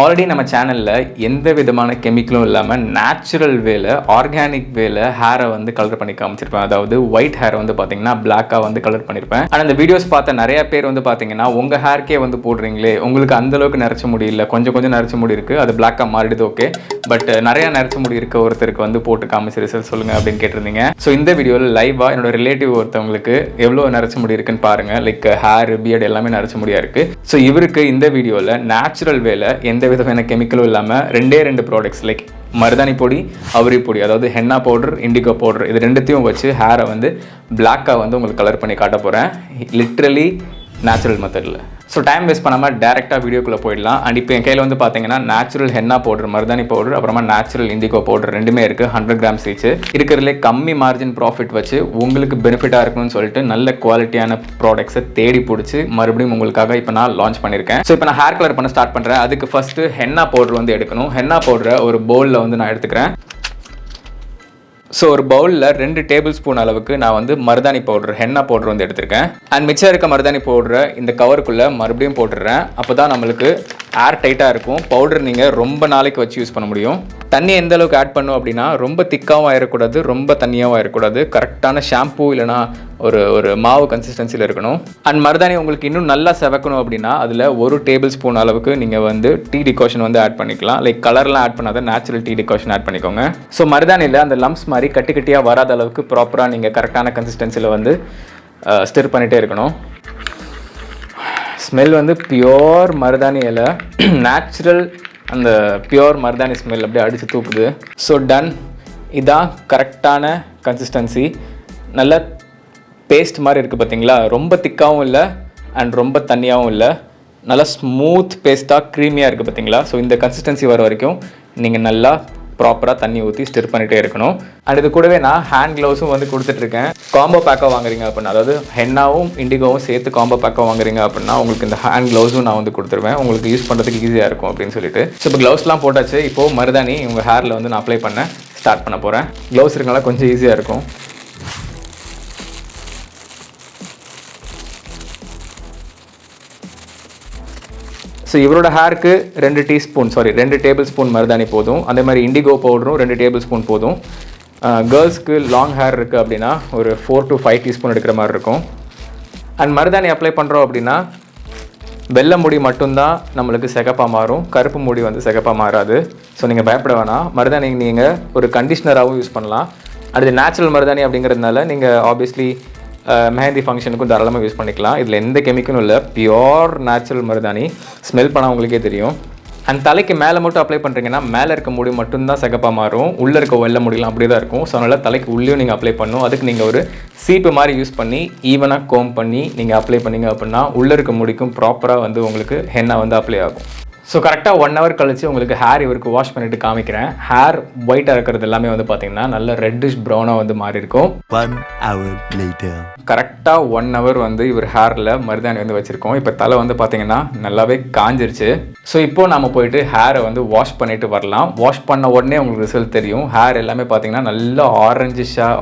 Already நம்ம சேனலில் எந்த விதமான கெமிக்கலும் இல்லாமல் நேச்சுரல் வேல ஆர்கானிக் வேல ஹேரை வந்து கலர் பண்ணி காமிச்சிருப்பேன். அதாவது ஒயிட் ஹேரை வந்து பார்த்தீங்கன்னா பிளாக்காக வந்து கலர் பண்ணியிருப்பேன். ஆனால் அந்த வீடியோஸ் பார்த்த நிறைய பேர் வந்து பார்த்தீங்கன்னா உங்கள் ஹேர்க்கே வந்து போடுறீங்களே, உங்களுக்கு அந்தளவுக்கு நிறச்ச முடியல, கொஞ்சம் நிறச்ச முடி இருக்குது, அது பிளாக்காக மாறிடுது. ஓகே, பட் நிறையா நிறச்ச முடி இருக்க ஒருத்தருக்கு வந்து போட்டு காமிச்சு ரிசல்ட் சொல்லுங்கள் அப்படின்னு கேட்டிருந்தீங்க. ஸோ இந்த வீடியோவில் லைவாக என்னோட ரிலேட்டிவ் ஒருத்தவங்களுக்கு எவ்வளோ நிறச்ச முடி இருக்குன்னு பாருங்கள். லைக் ஹேர் பியர்டு எல்லாமே நிறச்ச முடியா இருக்குது. ஸோ இவருக்கு இந்த வீடியோவில் நேச்சுரல் வேல எந்த விதமான கெமிக்கலும் இல்லாமல் ரெண்டு ப்ராடக்ட்ஸ் லைக் மருதாணி பொடி, அவரி பொடி, அதாவது ஹென்னா பவுடர், இண்டிகோ பவுடர், இது ரெண்டுத்தையும் வச்சு ஹேரை வந்து பிளாக்காக வந்து உங்களுக்கு கலர் பண்ணி காட்ட போகிறேன். லிட்ரலி நேச்சுரல் மெத்தடில். ஸோ டைம் வேஸ்ட் பண்ணாமல் டேரெக்டாக வீடியோக்குள்ளே போயிடலாம். அண்ட் இப்போ என் கையில் வந்து பார்த்தீங்கன்னா நேச்சுரல் ஹென்னா பவுடர், மருதாணி பவுடர், அப்புறமா நேச்சுரல் இண்டிகோ பவுடர் ரெண்டுமே இருக்குது. 100 கிராம்ஸ் ஈச். இருக்கிறதுலே கம்மி மார்ஜின் ப்ராஃபிட் வச்சு உங்களுக்கு பெனிஃபிட்டாக இருக்கணும்னு சொல்லிட்டு நல்ல குவாலிட்டியான ப்ராடக்ட்ஸை தேடி பிடிச்சி மறுபடியும் உங்களுக்காக இப்போ நான் லான்ச் பண்ணியிருக்கேன். ஸோ இப்போ நான் ஹேர் கலர் பண்ண ஸ்டார்ட் பண்ணுறேன். அதுக்கு ஃபஸ்ட்டு ஹென்னா பவுடர் வந்து எடுக்கணும். ஹென்னா பவுடரை ஒரு பவுலில் வந்து நான் எடுத்துக்கிறேன். ஸோ ஒரு பவுலில் 2 டேபிள் ஸ்பூன் அளவுக்கு நான் வந்து மருதாணி பவுடர், ஹென்னா பவுடர் வந்து எடுத்திருக்கேன். அண்ட் மிச்சம் இருக்க மருதாணி பவுடரை இந்த கவருக்குள்ளே மறுபடியும் போட்டுடுறேன். அப்போ தான் நம்மளுக்கு ஏர் டைட்டாக இருக்கும். பவுடர் நீங்கள் ரொம்ப நாளைக்கு வச்சு யூஸ் பண்ண முடியும். தண்ணி எந்த அளவுக்கு ஆட் பண்ணும் அப்படின்னா ரொம்ப திக்காகவும் ஆயிடக்கூடாது, ரொம்ப தண்ணியாகவும் ஆயிடக்கூடாது. கரெக்டான ஷாம்பூ இல்லைனா ஒரு மாவு கன்சிஸ்டன்சியில் இருக்கணும். அண்ட் மருதாணி உங்களுக்கு இன்னும் நல்லா செவக்கணும் அப்படின்னா அதில் 1 டேபிள் ஸ்பூன் அளவுக்கு நீங்கள் வந்து டீ டிகாஷன் வந்து ஆட் பண்ணிக்கலாம். லைக் கலர்லாம் ஆட் பண்ணாத நேச்சுரல் டீ டிகாஷன் ஆட் பண்ணிக்கோங்க. ஸோ மருதாணியில் அந்த லம்ப்ஸ் மாதிரி கட்டியாக வராத அளவுக்கு ப்ராப்பராக நீங்கள் கரெக்டான கன்சிஸ்டன்சியில் வந்து ஸ்டிர் பண்ணிகிட்டே இருக்கணும். ஸ்மெல் வந்து பியோர் மருதாணி இலை, நேச்சுரல் அந்த பியோர் மருதாணி ஸ்மெல் அப்படியே அடித்து தூக்குது. So done. இதான் கரெக்டான கன்சிஸ்டன்சி. நல்ல பேஸ்ட் மாதிரி இருக்குது பார்த்தீங்களா? ரொம்ப திக்காகவும் இல்லை அண்ட் ரொம்ப தண்ணியாகவும் இல்லை. நல்லா ஸ்மூத் பேஸ்ட்டாக க்ரீமியாக இருக்குது பார்த்தீங்களா? ஸோ இந்த கன்சிஸ்டன்சி வர வரைக்கும் நீங்கள் நல்லா ப்ராப்பராக தண்ணி ஊற்றி ஸ்டிர் பண்ணிகிட்டே இருக்கணும். அண்ட் இது கூடவே நான் ஹேண்ட் க்ளவுஸும் வந்து கொடுத்துட்ருக்கேன். காம்போ பேக்காக வாங்குறீங்க அப்படின்னா, அதாவது ஹென்னாவும் இண்டிகோவும் சேர்த்து காம்போ பேக்காக வாங்குறீங்க அப்படின்னா உங்களுக்கு இந்த ஹேண்ட் க்ளவுஸும் நான் வந்து கொடுத்துருவேன். உங்களுக்கு யூஸ் பண்ணுறதுக்கு ஈஸியாக இருக்கும் அப்படின்னு சொல்லிட்டு. ஸோ இப்போ க்ளவுஸ்லாம் போட்டாச்சு. இப்போது மருதாணி உங்கள் ஹேரில் வந்து நான் அப்ளை பண்ண ஸ்டார்ட் பண்ண போகிறேன். க்ளவுஸ் இருக்கனால கொஞ்சம் ஈஸியாக இருக்கும். ஸோ இவரோட ஹேருக்கு 2 டேபிள் ஸ்பூன் மருதாணி போதும். அதே மாதிரி இண்டிகோ பவுடரும் 2 டேபிள் ஸ்பூன் போதும். கேர்ள்ஸ்க்கு லாங் ஹேர் இருக்குது அப்படின்னா ஒரு 4 to 5 டீஸ்பூன் எடுக்கிற மாதிரி இருக்கும். அண்ட் மருதாணி அப்ளை பண்ணுறோம் அப்படின்னா வெள்ளை முடி மட்டும்தான் நம்மளுக்கு சிகப்பாக மாறும், கருப்பு முடி வந்து சிகப்பாக மாறாது. ஸோ நீங்கள் பயப்பட வேணாம். மருதாணி நீங்கள் ஒரு கண்டிஷ்னராகவும் யூஸ் பண்ணலாம். அடுத்து நேச்சுரல் மருதாணி அப்படிங்கிறதுனால நீங்கள் ஆப்வியஸ்லி மெஹந்தி ஃபங்க்ஷனுக்கும் தாராளமாக யூஸ் பண்ணிக்கலாம். இதில் எந்த கெமிக்கலும் இல்லை, பியோர் நேச்சுரல் மருதாணி. ஸ்மெல் பண்ணால் உங்களுக்கே தெரியும். அண்ட் தலைக்கு மேலே மட்டும் அப்ளை பண்ணுறீங்கன்னா மேலே இருக்க முடி மட்டும்தான் சிகப்பாக மாறும், உள்ளே இருக்க வெள்ளை முடியலாம் அப்படி தான் இருக்கும். ஸோ அதனால் தலைக்கு உள்ளேயும் நீங்கள் அப்ளை பண்ணணும். அதுக்கு நீங்கள் ஒரு சீப்பு மாதிரி யூஸ் பண்ணி ஈவனாக கோம் பண்ணி நீங்கள் அப்ளை பண்ணிங்க அப்படின்னா உள்ளே இருக்க முடிக்கும் ப்ராப்பராக வந்து உங்களுக்கு ஹென்னா வந்து அப்ளை ஆகும். ஸோ கரெக்டாக 1 hour கழிச்சு உங்களுக்கு ஹேர் இவருக்கு வாஷ் பண்ணிவிட்டு காமிக்கிறேன். ஹேர் ஒயிட்டாக இருக்கிறது எல்லாமே வந்து பார்த்தீங்கன்னா நல்ல ரெட்டிஷ் ப்ரௌனாக வந்து மாறி இருக்கும். 1 hour later. கரெக்டாக 1 hour வந்து இவர் ஹேரில் மருதாணி வந்து வச்சுருக்கோம். இப்போ தலை வந்து பார்த்தீங்கன்னா நல்லாவே காஞ்சிருச்சு. ஸோ இப்போ நம்ம போயிட்டு ஹேரை வந்து வாஷ் பண்ணிட்டு வரலாம். வாஷ் பண்ண உடனே உங்களுக்கு ரிசல்ட் தெரியும். ஹேர் எல்லாமே பார்த்தீங்கன்னா நல்லா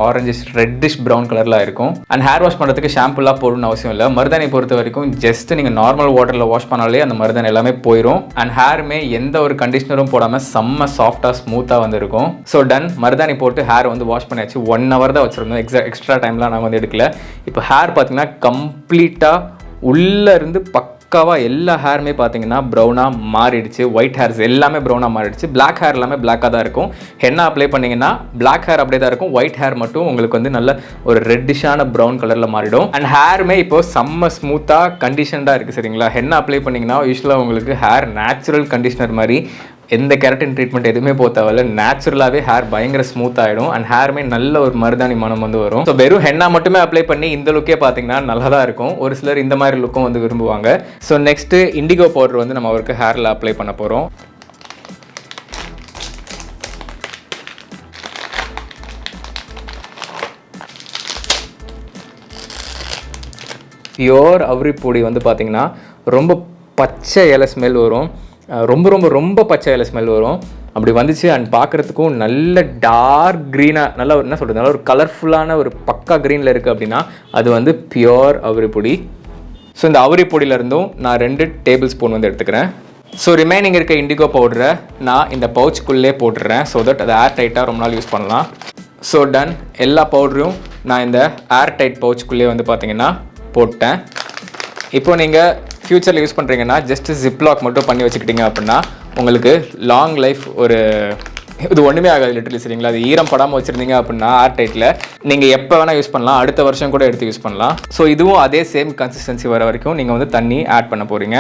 ஆரஞ்சிஷ் ரெட்டிஷ் ப்ரௌன் கலரில் இருக்கும். அண்ட் ஹேர் வாஷ் பண்ணுறதுக்கு ஷாம்புலாம் போடணும்னு அவசியம் இல்லை. மருதாணி பொறுத்த வரைக்கும் ஜஸ்ட் நீங்கள் நார்மல் வாட்டரில் வாஷ் பண்ணாலே அந்த மருதாணி எல்லாமே போயிடும். அண்ட் ஹேருமே எந்த ஒரு கண்டிஷனரும் போடாமல் செம்ம சாஃப்டாக ஸ்மூத்தாக வந்து இருக்கும். So done. மருதாணி போட்டு ஹேர் வந்து வாஷ் பண்ணியாச்சு. 1 hour தான் வச்சுருந்தோம். எக்ஸ்ட்ரா டைம்லாம் நான் வந்து எடுக்கல. இப்போ ஹேர் பார்த்தீங்கன்னா கம்ப்ளீட்டாக உள்ளே இருந்து பக்காவாக எல்லா ஹேருமே பார்த்தீங்கன்னா ப்ரௌனாக மாறிடுச்சு. ஒயிட் ஹேர்ஸ் எல்லாமே ப்ரௌனாக மாறிடுச்சு. பிளாக் ஹேர் எல்லாமே பிளாக்காக தான் இருக்கும். ஹென்னா அப்ளை பண்ணிங்கன்னா பிளாக் ஹேர் அப்படியே தான் இருக்கும். ஒயிட் ஹேர் மட்டும் உங்களுக்கு வந்து நல்ல ஒரு ரெட்டிஷான ப்ரௌன் கலரில் மாறிடும். அண்ட் ஹேருமே இப்போ செம்ம ஸ்மூத்தாக கண்டிஷன்டாக இருக்குது. சரிங்களா? ஹென்னா அப்ளை பண்ணிங்கன்னா யூஸ்வலாக உங்களுக்கு ஹேர் நேச்சுரல் கண்டிஷனர் மாதிரி எந்த கெரட்டின் ட்ரீட்மெண்ட் எதுவுமே போக தேவையில்ல. நேச்சுரலாகவே ஹேர் பயங்கர ஸ்மூத் ஆகிடும். அண்ட் ஹேருமே நல்ல ஒரு மருதாணி மனம் வந்து வரும். ஸோ வெறும் ஹென்னா மட்டுமே அப்ளை பண்ணி இந்த லுக்கே பார்த்தீங்கன்னா நல்லா தான் இருக்கும். ஒரு சிலர் இந்த மாதிரி லுக்கும் வந்து விரும்புவாங்க. ஸோ நெக்ஸ்ட்டு இண்டிகோ பவுடர் வந்து நம்ம அவருக்கு ஹேரில் அப்ளை பண்ண போகிறோம். பியோர் அவரி பொடி வந்து பார்த்தீங்கன்னா ரொம்ப பச்சை இலை ஸ்மெல் வரும். ரொம்ப பச்சை இலை ஸ்மெல் வரும். அப்படி வந்துச்சு. அண்ட் பார்க்குறதுக்கும் நல்ல டார்க் க்ரீனாக நல்லா என்ன சொல்கிறது, நல்ல ஒரு கலர்ஃபுல்லான ஒரு பக்கா க்ரீனில் இருக்குது அப்படின்னா அது வந்து பியோர் அவரி பொடி. ஸோ இந்த அவரி பொடியிலேருந்தும் நான் 2 டேபிள் ஸ்பூன் வந்து எடுத்துக்கிறேன். ஸோ ரிமைனிங் இருக்க இண்டிகோ பவுடரை நான் இந்த பவுச்சுக்குள்ளே போட்டுடுறேன் ஸோ தட் அது ஏர் டைட்டாக ரொம்ப நாள் யூஸ் பண்ணலாம். ஸோ டன், எல்லா பவுடரையும் நான் இந்த ஏர் டைட் பவுச்சுக்குள்ளே வந்து பார்த்தீங்கன்னா போட்டேன். இப்போ நீங்கள் ஃப்யூச்சரில் யூஸ் பண்ணுறீங்கன்னா ஜஸ்ட் ஜிப்லாக் மட்டும் பண்ணி வச்சுக்கிட்டீங்க அப்படின்னா உங்களுக்கு லாங் லைஃப் இது ஒன்றுமே ஆகாது லிட்டரலி, சரிங்களா? அது ஈரம் படாமல் வச்சுருந்தீங்க அப்படின்னா ஏர் டைட்டில் நீங்கள் எப்போ வேணால் யூஸ் பண்ணலாம், அடுத்த வருஷம் கூட எடுத்து யூஸ் பண்ணலாம். ஸோ இதுவும் அதே சேம் கன்சிஸ்டன்சி வர வரைக்கும் நீங்கள் வந்து தண்ணி ஆட் பண்ண போகிறீங்க.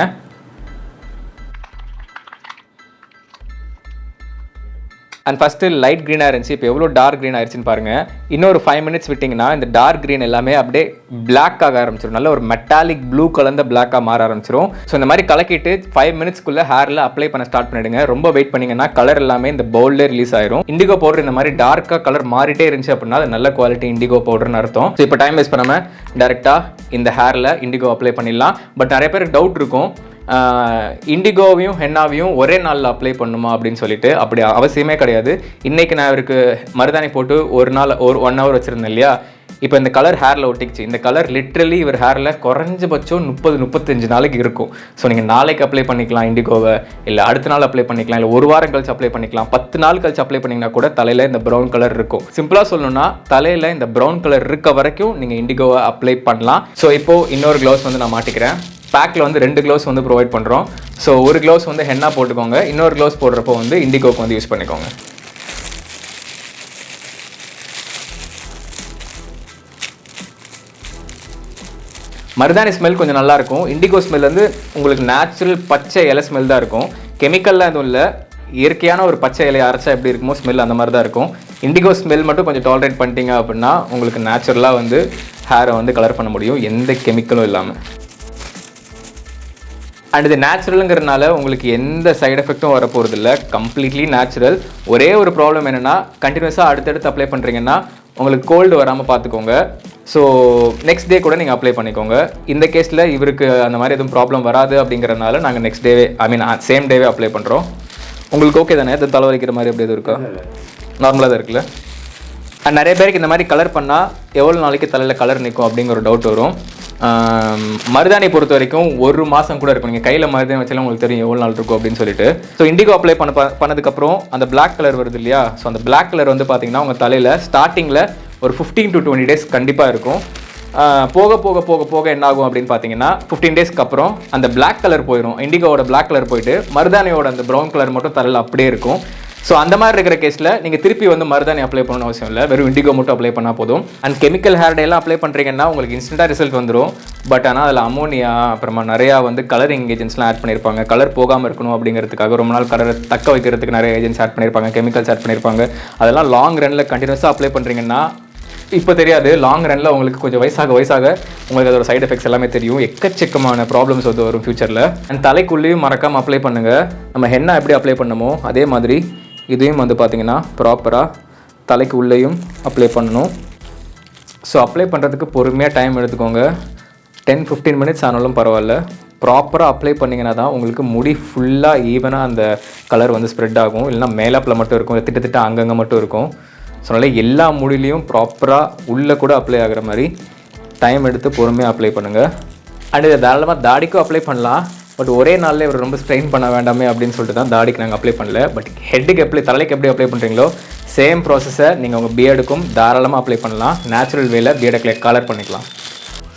அண்ட் ஃபஸ்ட்டு லைட் க்ரீனாக இருந்துச்சு, இப்போ எவ்வளோ டார்க் க்ரீன் ஆயிடுச்சுன்னு பாருங்கள். இன்னொரு 5 மினிட்ஸ் விட்டிங்கன்னா இந்த டார்க் க்ரீன் எல்லாமே அப்படியே பிளாக் ஆக ஆரம்பிச்சிடும், நல்ல ஒரு மெட்டாலிக் ப்ளூ கலந்த பிளாக்காக மாற ஆரம்பிச்சிடும். ஸோ இந்த மாதிரி கலக்கிட்டு 5 மினிட்ஸ்க்குள்ளே ஹேரில் அப்ளை பண்ண ஸ்டார்ட் பண்ணிவிடுங்க. ரொம்ப வெயிட் பண்ணிங்கன்னா கலர் எல்லாமே இந்த பவுல்லே ரிலீஸ் ஆயிரும். இண்டிகோ பவுடர் இந்த மாதிரி டார்க்காக கலர் மாறிட்டே இருந்துச்சு அப்படின்னா அது நல்ல குவாலிட்டி இண்டிகோ பவுடர்னு அர்த்தம். ஸோ இப்போ டைம் வேஸ்ட் பண்ணாமல் டேரெக்டாக இந்த ஹேரில் இண்டிகோ அப்ளை பண்ணிடலாம். பட் நிறைய பேருக்கு டவுட் இருக்கும், இண்டிகோவையும் ஹென்னாவையும் ஒரே நாளில் அப்ளை பண்ணுமா அப்படின்னு சொல்லிட்டு. அப்படி அவசியமே கிடையாது. இன்றைக்கி நான் இவருக்கு மருதாணி போட்டு ஒரு 1 hour வச்சுருந்தேன் இல்லையா, இப்போ இந்த கலர் ஹேரில் ஒட்டிச்சு. இந்த கலர் லிட்ரலி இவர் ஹேரில் குறைஞ்சபட்சம் 30-35 நாளைக்கு இருக்கும். ஸோ நீங்கள் நாளைக்கு அப்ளை பண்ணிக்கலாம் இண்டிகோவை, இல்லை அடுத்த நாள் அப்ளை பண்ணிக்கலாம், இல்லை 1 வாரம் கழிச்சு அப்ளை பண்ணிக்கலாம், 10 நாள் கழிச்சு அப்ளை பண்ணிங்கன்னா கூட தலையில் இந்த ப்ரௌன் கலர் இருக்கும். சிம்பிளாக சொல்லணும்னா தலையில் இந்த ப்ரௌன் கலர் இருக்க வரைக்கும் நீங்கள் இண்டிகோவை அப்ளை பண்ணலாம். ஸோ இப்போது இன்னொரு க்ளவுஸ் வந்து நான் மாட்டிக்கிறேன். பேக்கில் வந்து 2 க்ளவுஸ் வந்து ப்ரொவைட் பண்ணுறோம். ஸோ ஒரு க்ளவுஸ் வந்து ஹென்னா போட்டுக்கோங்க, இன்னொரு க்ளவுஸ் போடுறப்போ வந்து இண்டிகோக்கு வந்து யூஸ் பண்ணிக்கோங்க. மருதாணி ஸ்மெல் கொஞ்சம் நல்லாயிருக்கும். இண்டிகோ ஸ்மெல் வந்து உங்களுக்கு நேச்சுரல் பச்சை இலை ஸ்மெல் தான் இருக்கும். கெமிக்கல்லாம் எதுவும் இல்லை, இயற்கையான ஒரு பச்சை இலையை அரைச்சா எப்படி இருக்குமோ ஸ்மெல் அந்த மாதிரி தான் இருக்கும். இண்டிகோ ஸ்மெல் மட்டும் கொஞ்சம் டாலரேட் பண்ணிட்டீங்க அப்படின்னா உங்களுக்கு நேச்சுரலாக வந்து ஹேரை வந்து கலர் பண்ண முடியும், எந்த கெமிக்கலும் இல்லாமல். அண்ட் இது நேச்சுரலுங்கிறதுனால உங்களுக்கு எந்த சைடு எஃபெக்ட்டும் வரப்போகிறது இல்லை, கம்ப்ளீட்லி நேச்சுரல். ஒரே ஒரு ப்ராப்ளம் என்னென்னா கண்டினியூஸாக அடுத்தடுத்து அப்ளை பண்ணுறீங்கன்னா உங்களுக்கு கோல்டு வராமல் பார்த்துக்கோங்க. ஸோ நெக்ஸ்ட் டே கூட நீங்கள் அப்ளை பண்ணிக்கோங்க. இந்த கேஸில் இவருக்கு அந்த மாதிரி எதுவும் ப்ராப்ளம் வராது அப்படிங்கிறதுனால நாங்கள் நெக்ஸ்ட் டேவே சேம் டேவே அப்ளை பண்ணுறோம். உங்களுக்கு ஓகே தானே? எதுவும் தலைவலிக்கிற மாதிரி அப்படி எதுவும் இருக்கா? நார்மலாக தான் இருக்குல்ல. அண்ட் நிறைய பேருக்கு இந்த மாதிரி கலர் பண்ணால் எவ்வளோ நாளைக்கு தலையில் கலர் நிற்கும் அப்படிங்கிற ஒரு டவுட் வரும். மருதாணி பொறுத்த வரைக்கும் 1 மாதம் கூட இருக்கும். நீங்கள் கையில் மருதாணி வச்சாலும் உங்களுக்கு தெரியும் எவ்வளோ நாள் இருக்கும் அப்படின்னு சொல்லிட்டு. ஸோ இண்டிகோ அப்ளை பண்ணதுக்கப்புறம் அந்த பிளாக் கலர் வருது இல்லையா, ஸோ அந்த பிளாக் கலர் வந்து பார்த்தீங்கன்னா உங்கள் தலையில் ஸ்டார்டிங்கில் ஒரு 15 to 20 days கண்டிப்பாக இருக்கும். போக போக போக போக என்ன ஆகும் அப்படின்னு பார்த்தீங்கன்னா 15 டேஸ்க்கு அப்புறம் அந்த பிளாக் கலர் போயிடும். இண்டிகோவோட பிளாக் கலர் போயிட்டு மருதாணியோட அந்த ப்ரௌன் கலர் மட்டும் தலையில் அப்படியே இருக்கும். ஸோ அந்த மாதிரி இருக்கிற கேஸில் நீங்கள் திருப்பி வந்து மருதாணி அப்ளை பண்ணணும் அவசியம் இல்லை, வெறும் இண்டிகோ மட்டும் அப்ளை பண்ணால் போதும். அண்ட் கெமிக்கல் ஹேர் டேலாம் அப்ளை பண்ணுறீங்கன்னா உங்களுக்கு இன்ஸ்டண்ட்டாக ரிசல்ட் வந்துடும். பட் ஆனால் அதில் அமோனியா அப்புறமா நிறையா வந்து கலரிங் ஏஜென்ட்ஸ்லாம் ஆட் பண்ணியிருப்பாங்க. கலர் போகாமல் இருக்கணும் அப்படிங்கிறதுக்காக ரொம்ப நாள் கலரை தக்க வைக்கிறதுக்கு நிறைய ஏஜென்ட்ஸ் ஆட் பண்ணியிருப்பாங்க, கெமிக்கல்ஸ் ஆட் பண்ணியிருப்பாங்க. அதெல்லாம் லாங் ரனில் கண்டினியூஸாக அப்ளை பண்ணுறீங்கன்னா இப்போ தெரியாது, லாங் ரனில் உங்களுக்கு கொஞ்சம் வயசாக உங்களுக்கு அதோட சைடு எஃபெக்ட்ஸ் எல்லாமே தெரியும். எக்கச்சக்கமான ப்ராப்ளம்ஸ் வந்து வரும் ஃபியூச்சரில். அண்ட் தலைக்குள்ளேயும் மறக்காமல் அப்ளை பண்ணுங்கள். நம்ம ஹென்னா எப்படி அப்ளை பண்ணமோ அதே மாதிரி இதையும் வந்து பார்த்திங்கன்னா ப்ராப்பராக தலைக்கு உள்ளேயும் அப்ளை பண்ணணும். ஸோ அப்ளை பண்ணுறதுக்கு பொறுமையாக டைம் எடுத்துக்கோங்க. 10-15 மினிட்ஸ் ஆனாலும் பரவாயில்ல. ப்ராப்பராக அப்ளை பண்ணிங்கன்னா தான் உங்களுக்கு முடி ஃபுல்லாக ஈவனாக அந்த கலர் வந்து ஸ்ப்ரெட் ஆகும். இல்லைனா மேலாப்பில் மட்டும் இருக்கும், திட்ட அங்கங்கே மட்டும் இருக்கும். ஸோ அதனால் எல்லா முடிலையும் ப்ராப்பராக உள்ளே கூட அப்ளை ஆகிற மாதிரி டைம் எடுத்து பொறுமையாக அப்ளை பண்ணுங்கள். அண்ட் இதை தாராளமாக தாடிக்கும் அப்ளை பண்ணலாம். பட் ஒரே நாளில் இவர் ரொம்ப ஸ்ட்ரெயின் பண்ண வேண்டாமே அப்படின்னு சொல்லிட்டு தான் தாடிக்கு நாங்கள் அப்ளை பண்ணல. பட் ஹெட்டுக்கு தலைக்கு எப்படி அப்ளை பண்ணுறீங்களோ சேம் ப்ராசஸை நீங்கள் உங்கள் பியர்டுக்கும் தாராளமாக அப்ளை பண்ணலாம். நேச்சுரல் வேல பியர்டை கலர் பண்ணிக்கலாம்.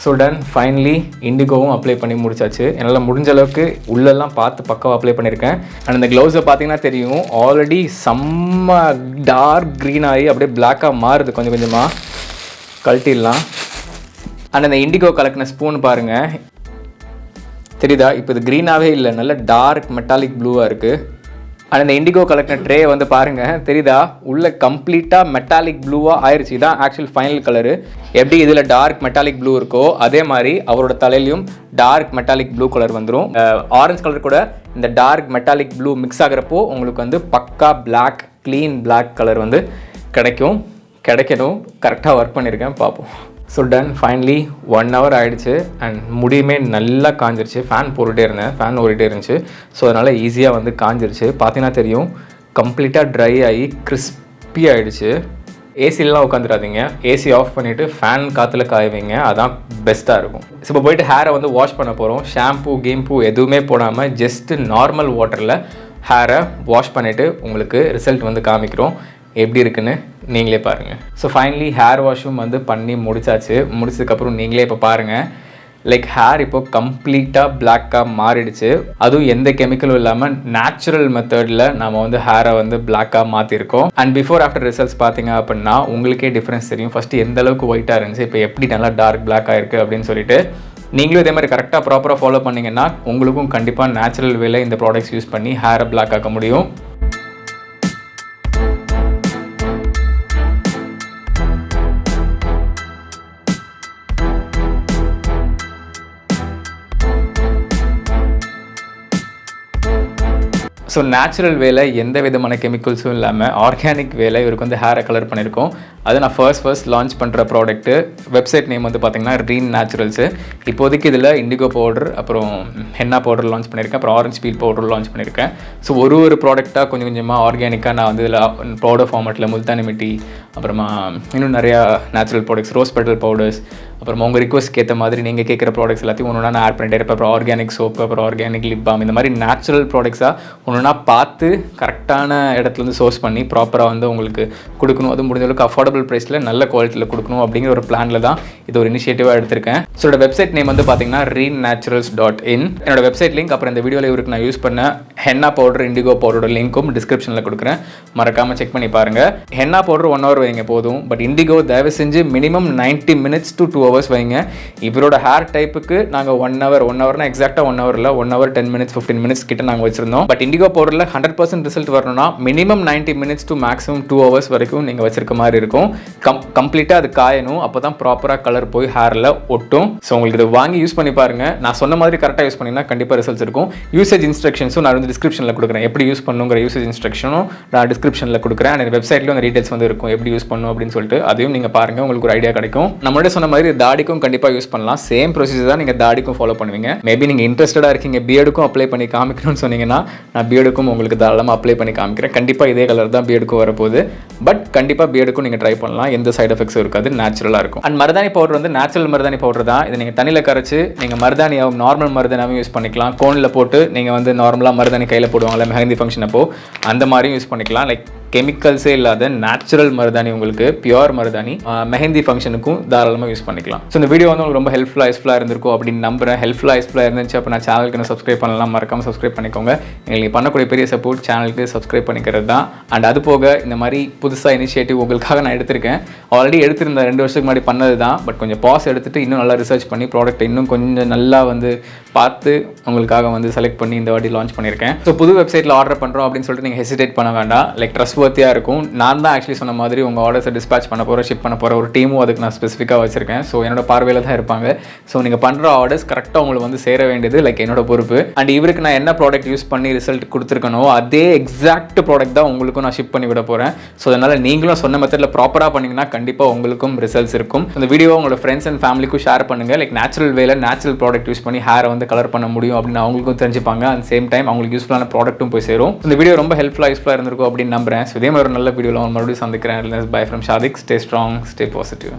ஸோ டன், ஃபைனலி இண்டிகோவும் அப்ளை பண்ணி முடிச்சாச்சு. என்னால் முடிஞ்ச அளவுக்கு உள்ளெல்லாம் பார்த்து பக்காவாக அப்ளை பண்ணியிருக்கேன். அண்ட் இந்த க்ளவுஸை பார்த்தீங்கன்னா தெரியும், ஆல்ரெடி செம்ம டார்க் க்ரீன் ஆகி அப்படியே பிளாக்காக மாறுது. கொஞ்சம் கொஞ்சமாக கழட்டிடலாம். அண்ட் அந்த இண்டிகோ கலக்கின ஸ்பூன் பாருங்கள், தெரியுதா? இப்போ இது க்ரீனாகவே இல்லை, நல்ல டார்க் மெட்டாலிக் ப்ளூவாக இருக்குது. அண்ட் இந்த இண்டிகோ கலெக்டர் ட்ரே வந்து பாருங்கள், தெரியுதா? உள்ள கம்ப்ளீட்டாக மெட்டாலிக் ப்ளூவாக ஆயிடுச்சு. இதான் ஆக்சுவல் ஃபைனல் கலரு. எப்படி இதில் டார்க் மெட்டாலிக் ப்ளூ இருக்கோ அதே மாதிரி அவரோட தலையிலையும் டார்க் மெட்டாலிக் ப்ளூ கலர் வந்துடும். ஆரஞ்சு கலர் கூட இந்த டார்க் மெட்டாலிக் ப்ளூ மிக்ஸ் ஆகிறப்போ உங்களுக்கு வந்து பக்கா பிளாக், க்ளீன் பிளாக் கலர் வந்து கிடைக்கணும். கரெக்டாக ஒர்க் பண்ணியிருக்கேன், பார்ப்போம். ஸோ டன், ஃபைனலி 1 hour ஆகிடுச்சு. அண்ட் முடியுமே நல்லா காஞ்சிருச்சு. ஃபேன் ஓடிட்டே இருந்துச்சு. ஸோ அதனால் ஈஸியாக வந்து காஞ்சிருச்சு. பார்த்தீங்கன்னா தெரியும், கம்ப்ளீட்டாக ட்ரை ஆகி கிறிஸ்பி ஆகிடுச்சு. ஏசிலலாம் உட்காந்துடாதீங்க, ஏசி ஆஃப் பண்ணிவிட்டு ஃபேன் காற்றுல காய வைங்க, அதான் பெஸ்ட்டாக இருக்கும். ஸோ இப்போ போயிட்டு ஹேரை வந்து வாஷ் பண்ண போகிறோம். ஷாம்பூ கேம்பூ எதுவுமே போடாமல் ஜஸ்ட்டு நார்மல் வாட்டரில் ஹேரை வாஷ் பண்ணிவிட்டு உங்களுக்கு ரிசல்ட் வந்து காமிக்கிறோம். எப்படி இருக்குன்னு நீங்களே பாருங்கள். ஸோ ஃபைனலி ஹேர் வாஷும் வந்து பண்ணி முடிச்சாச்சு. முடிச்சதுக்கப்புறம் நீங்களே இப்போ பாருங்கள், லைக் ஹேர் இப்போ கம்ப்ளீட்டாக பிளாக்காக மாறிடுச்சு. அதுவும் எந்த கெமிக்கலும் இல்லாமல் நேச்சுரல் மெத்தடில் நம்ம வந்து ஹேரை வந்து பிளாக்காக மாற்றிருக்கோம். அண்ட் பிஃபோர் ஆஃப்டர் ரிசல்ட்ஸ் பார்த்தீங்க அப்படின்னா உங்களுக்கே டிஃப்ரென்ஸ் தெரியும். ஃபஸ்ட்டு எந்த அளவுக்கு ஒயிட்டாக இருந்துச்சு, இப்போ எப்படி நல்லா டார்க் பிளாக்காக இருக்குது அப்படின்னு சொல்லிட்டு நீங்களும் இதே மாதிரி கரெக்டாக ப்ராப்பராக ஃபாலோ பண்ணிங்கன்னா உங்களுக்கும் கண்டிப்பாக நேச்சுரல் வேல இந்த ப்ராடக்ட்ஸ் யூஸ் பண்ணி ஹேரை பிளாக் ஆக்க முடியும். ஸோ நேச்சுரல் வேலை எந்த விதமான கெமிக்கல்ஸும் இல்லாமல் ஆர்கானிக் வேலை இவருக்கு வந்து ஹேரை கலர் பண்ணியிருக்கோம். அது நான் ஃபர்ஸ்ட் லான்ச் பண்ணுற ப்ராடக்ட்டு. வெப்சைட் நேம் வந்து பார்த்திங்கன்னா ரீன் நேச்சுரல்ஸு. இப்போதைக்கு இதில் இண்டிகோ பவுடர், அப்புறம் ஹென்னா பவுடர் லான்ச் பண்ணியிருக்கேன், அப்புறம் ஆரஞ்ச் பீல் பவுடர் லான்ச் பண்ணியிருக்கேன். ஸோ ஒரு ப்ராடக்டாக கொஞ்சம் கொஞ்சமாக ஆர்கானிக்காக நான் வந்து இதில் பவுடர் ஃபார்மேட்டில் முல்தானி மிட்டி, அப்புறமா இன்னும் நிறையா natural products, rose petal powders, அப்புறமா உங்கள் ரிக்வஸ்ட்க்கு ஏற்ற மாதிரி நீங்கள் கேட்குற ப்ராடக்ட்ஸ் எல்லாத்தையும் ஒன்று நான் ஆட் பண்ணிட்டே இருப்பேன். அப்புறம் ஆர்கானிக் சோப்பு, அப்புறம் ஆர்கானிக் லிப் பாம், இந்த மாதிரி நேச்சுரல் ப்ராடக்ட்ஸாக ஒன்றுனா பார்த்து கரெக்டான இடத்துலேருந்து சோர்ஸ் பண்ணி ப்ராப்பராக வந்து உங்களுக்கு கொடுக்கணும். அது முடிஞ்ச அளவுக்கு அஃபோர்டபுள் ப்ரைஸில் நல்ல குவாலிட்டியில் கொடுக்கணும் அப்படிங்கிற ஒரு பிளானில் தான் இது ஒரு இனிஷியேட்டிவாக எடுத்திருக்கேன். ஸோ என்னோட வெப்சைட் நேம் வந்து பார்த்தீங்கன்னா reennaturals.in. என்னோட வெப்சைட் லிங்க், அப்புறம் இந்த வீடியோவில் இவருக்கு நான் யூஸ் பண்ண ஹென்னா பவுடர், இண்டிகோ பவுடரோட லிங்க்கும் டிஸ்கிரிப்ஷனில் கொடுக்குறேன். மறக்காமல் செக் பண்ணி பாருங்கள். ஹென்னா பவுடர் 1 hour வைங்க போதும். பட் இண்டிகோ தயவு செஞ்சு மினிமம் 90 minutes to 2 hours வைங்க. இவரோட ஹேர் டைப்புக்கு நாங்கள் 1 hourனா எக்ஸாக்டாக 1 hour இல்லை, 1 hour 10 minutes 15 minutes கிட்ட நாங்கள் வச்சிருந்தோம். பட் இண்டிகோ பவுடரில் 100% ரிசல்ட் வரணும்னா minimum 90 minutes to maximum 2 hours வரைக்கும் நீங்கள் வச்சிருக்க மாதிரி இருக்கும். கம்ப்ளீட்டாக அது காயணும், அப்போ தான் ப்ராப்பராக கலர் போய் ஹேரில் ஒட்டும். ஸோ உங்களுக்கு இதை வாங்கி யூஸ் பண்ணி பாருங்கள். நான் சொன்ன மாதிரி கரெக்டாக யூஸ் பண்ணிங்கன்னா கண்டிப்பாக ரிசல்ட்ஸ் இருக்கும். யூசேஜ் இன்ஸ்ட்ரக்ஷன்ஸும் நான் வந்து டிஸ்கிரிப்ஷனில் கொடுக்குறேன். எப்படி யூஸ் பண்ணுங்கிற யூசேஜ் இன்ஸ்ட்ரக்ஷனும் நான் டிஸ்கிரிப்ஷனில் கொடுக்குறேன். அந்த வெப்சைட்லேயும் அந்த டீடைல்ஸ் வந்து இருக்கும், எப்படி யூஸ் பண்ணணும் அப்படின்னு சொல்லிட்டு. அதையும் நீங்கள் பாருங்கள், உங்களுக்கு ஒரு ஐடியா கிடைக்கும். நம்மளோட சொன்ன மாதிரி தாடிக்கும் கண்டிப்பாக யூஸ் பண்ணலாம். சேம் ப்ரொசீஜர் தான் நீங்கள் தாடிக்கும் ஃபாலோ பண்ணுவீங்க. மேபி நீங்கள் இன்ட்ரெஸ்டடாக இருக்கீங்க, பிஎடுக்கும் அப்ளை பண்ணி காமிக்கணும்னு சொன்னீங்கன்னா நான் பிஎடுக்கும் உங்களுக்கு தாராளமாக அப்ளை பண்ணி காமிக்கிறேன். கண்டிப்பாக இதே கலர் தான் பிஎடுக்கும் வரப்போகுது. பட் கண்டிப்பாக பிஎடுக்கும் நீங்கள் ட்ரை பண்ணலாம், எந்த சைட் எஃபெக்ட்ஸும் இருக்காது, நேச்சுரலாக இருக்கும். அண்ட் மருதாணி பவுடர் வந்து நேச்சுரல் மருதாணி பவுடர் தான். இதை நீங்கள் தண்ணியில் கரைச்சி நீங்கள் மருதாணியாகவும் நார்மல் மருதானியாகவும் யூஸ் பண்ணிக்கலாம். கோனில் போட்டு நீங்கள் வந்து நார்மலாக மருதாணி கையில் போடுவாங்களே மெஹந்தி ஃபங்க்ஷன் அப்போ, அந்த மாதிரியும் யூஸ் பண்ணிக்கலாம். லைக் கெமிக்கல்ஸே இல்லாத நேச்சுரல் மருதாணி, உங்களுக்கு பியூர் மருதாணி மெஹந்தி ஃபங்க்ஷனுக்கும் தாராளமாக யூஸ் பண்ணிக்கலாம். ஸோ இந்த வீடியோ வந்து உங்களுக்கு ரொம்ப ஹெல்ப்ஃபுல்லாக இருந்திருக்கும் அப்படின்னு நம்புறேன். ஹெல்ப்ஃபுல்லாக இருந்துச்சு அப்போ நான் சேனலுக்கு சப்ஸ்கிரைப் பண்ணலாம், மறக்காமல் சப்ஸ்கிரைப் பண்ணிக்கோங்க. எங்களுக்கு பண்ணக்கூடிய பெரிய சப்போர்ட் சேனலுக்கு சப்ஸ்கிரைப் பண்ணிக்கிறது தான். அண்ட் அது போக இந்த மாதிரி புதுசாக இனிஷியேட்டிவ் உங்களுக்காக நான் எடுத்திருக்கேன். ஆல்ரெடி எடுத்திருந்தேன் 2 வருஷத்துக்கு முன்னாடி பண்ணது தான். பட் கொஞ்சம் பாஸ் எடுத்துகிட்டு இன்னும் நல்லா ரிசர்ச் பண்ணி ப்ராடக்ட் இன்னும் கொஞ்சம் நல்லா வந்து பார்த்து உங்களுக்காக வந்து செலக்ட் பண்ணி இந்த வாட்டி லான்ச் பண்ணியிருக்கேன். ஸோ புது வெப்சைட்டில் ஆர்டர் பண்ணுறோம் அப்படின்னு சொல்லிட்டு நீங்கள் ஹெசிடேட் பண்ண வேண்டாம். லைக் ட்ரஸ்ட்வர்த்தியாக இருக்கும். நான் தான் ஆக்சுவலி சொன்ன மாதிரி உங்கள் ஆர்டர்ஸை டிஸ்பேச் பண்ண போகிற, ஷிப் பண்ண போகிற ஒரு டீமும் அதுக்கு நான் ஸ்பெசிஃபிக்காக வச்சிருக்கேன். ஸோ என்னோட பார்வையில் தான் இருப்பாங்க. ஸோ நீங்கள் பண்ணுற ஆர்டர்ஸ் கரெக்டாக உங்களுக்கு வந்து சேர வேண்டியது லைக் என்னோட பொறுப்பு. அண்ட் இவருக்கு நான் என்ன ப்ராடக்ட் யூஸ் பண்ணி ரிசல்ட் கொடுத்துருக்கனோ அதே எக்ஸாக்ட் ப்ராடக்ட் தான் உங்களுக்கும் நான் ஷிப் பண்ணி விட போகிறேன். ஸோ அதனால் நீங்களும் சொன்ன மெத்தடில் ப்ராப்பராக பண்ணிங்கன்னா கண்டிப்பாக உங்களுக்கும் ரிசல்ட்ஸ் இருக்கும். இந்த வீடியோ உங்களோட ஃப்ரெண்ட்ஸ் அண்ட் ஃபேமிலிக்கும் ஷேர் பண்ணுங்கள். லைக் நேச்சுரல் வேலை நேச்சுரல் ப்ராடக்ட் யூஸ் பண்ணி ஹேரை வந்து கலர் பண்ண முடியும் அப்படின்னு அவங்களுக்கும் தெரிஞ்சுப்பாங்க. அண்ட் சேம் டைம் அவங்களுக்கு யூஸ்ஃபுல்லான ப்ராடக்ட்டும் போய் சேரும். இந்த வீடியோ ரொம்ப யூஸ்ஃபுல்லாக இருந்திருக்கும் அப்படின்னு நம்புறேன். இதே மாதிரி ஒரு நல்ல வீடியோவில் மறுபடியும் சந்திக்கிறேன். By from Shadik. Stay strong, stay positive.